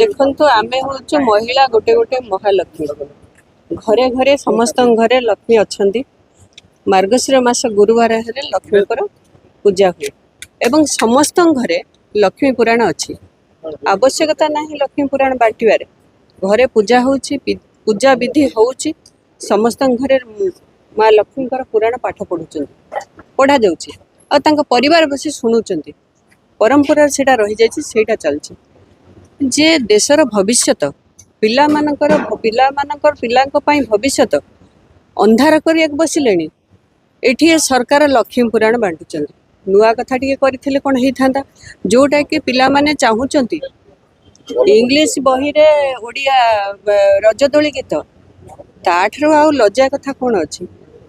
देखो आमे हूँ महिला गोटे गोटे महालक्ष्मी घरे घरे समस्त घरे लक्ष्मी अच्छा मार्गशीर मास गुरुवार लक्ष्मी पूजा हुए एवं समस्त घरे लक्ष्मी पुराण अच्छी आवश्यकता ना लक्ष्मी पुराण बांटार घरे पूजा हो पूजा विधि हो समस्त घरे माँ लक्ष्मी पुराण पाठ पढ़ा जा परिवार बसी शुणुंट परंपरा से रही जाटा चलती जे देशर भविष्यत पिला भविष्यत अंधार कर बसिले ये सरकार लक्ष्मी पुराण बांटुं नुआ कथा टे करथिले कौन होता जोटा कि पिला माने चाहूँगी इंग्लिश बही रे ओडिया रजदोली गीत ताठर आ लज्जा कथा कौन अच्छी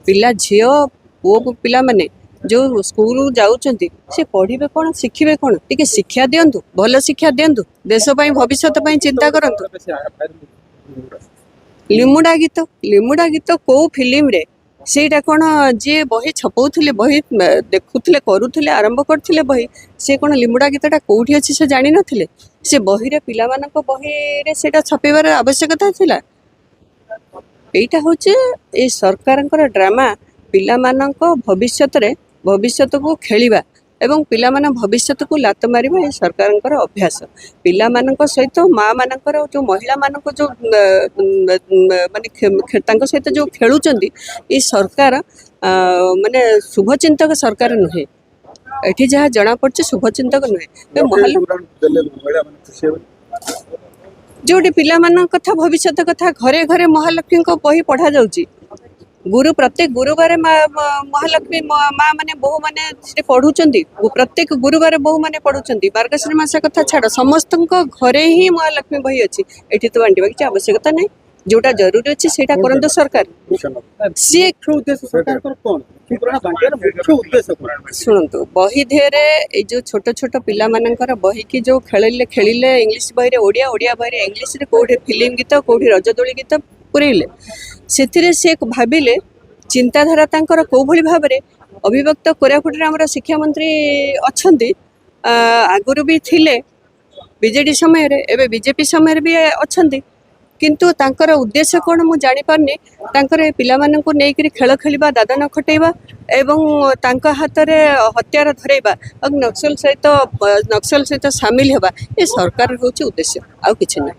पिला झील पुओ पिला माने जो स्कूल जाऊँच से पढ़े कौन शिखे कौन टी शिक्षा दिंतु भल शिक्षा दिंतु देश भविष्य चिंता करंतु। लिमुडा गीत कौ फिल्म रे सेटा कौन जी बही छपाऊले बही देखुले करुले आरंभ करते बही से कौन लिमुडा गीतटा कौटी अच्छी से जान नथिले से बही रे पिला मानक बही रे सेटा छपेबार आवश्यकता थिला। एटा होचे ए सरकार ड्रामा पिला मानक भविष्यत को खेलिबा एवं पिला माने भविष्यत को लात मारिबा ए सरकार अभ्यास पिला मानक सहित माँ मानकर जो महिला मानक जो माने तांको सहित जो खेलुचंदी ए सरकार माने शुभचिंतक सरकार नुहे एठी जहाँ जना पड़ছে शुभचिंतक नुहे जोटी पिला मान कथा भविष्यत कथा घरे घरे महालक्ष्मी को बही पढ़ा जाउची प्रत्येक गुरुवार महालक्ष्मी माँ माने बहु माने पढ़ुचंदी प्रत्येक गुरुवार बहु माने पढ़ुचंदी मार्गशीर मास कथा छाड़ समस्त घरे ही महालक्ष्मी बही अच्छी एठी तो बांटिबा किछि आवश्यकता नहीं जोटा जरूरी अच्छी सेटा करंतु सरकार सी शुणु बही धेरे जो छोट छोट पिला मानकर बही की जो खेलिले इंग्लिश बही रे ओडिया बही रे इंग्लिश रे कोठी फिल्म गीत कोठी रजदोली गीत पुरेले से भाविले चिंताधारा तांकर कौ भली भाव में अभिव्यक्त कोरापुट आमर शिक्षा मंत्री अच्छी आगुरी भी थिले बीजेडी समय रे एबे बीजेपी समय भी अच्छा किंतु तांकर उद्देश्य कौन मु जानी पारनी तांकर पिला माननकु नेकरी खेल खेलिबा दादन खटेइबा एवं तांका हाथ रे हत्यार धरेइबा और नक्सल सहित सामिल हेबा ए सरकार होची उद्देश्य आउ किछि नै।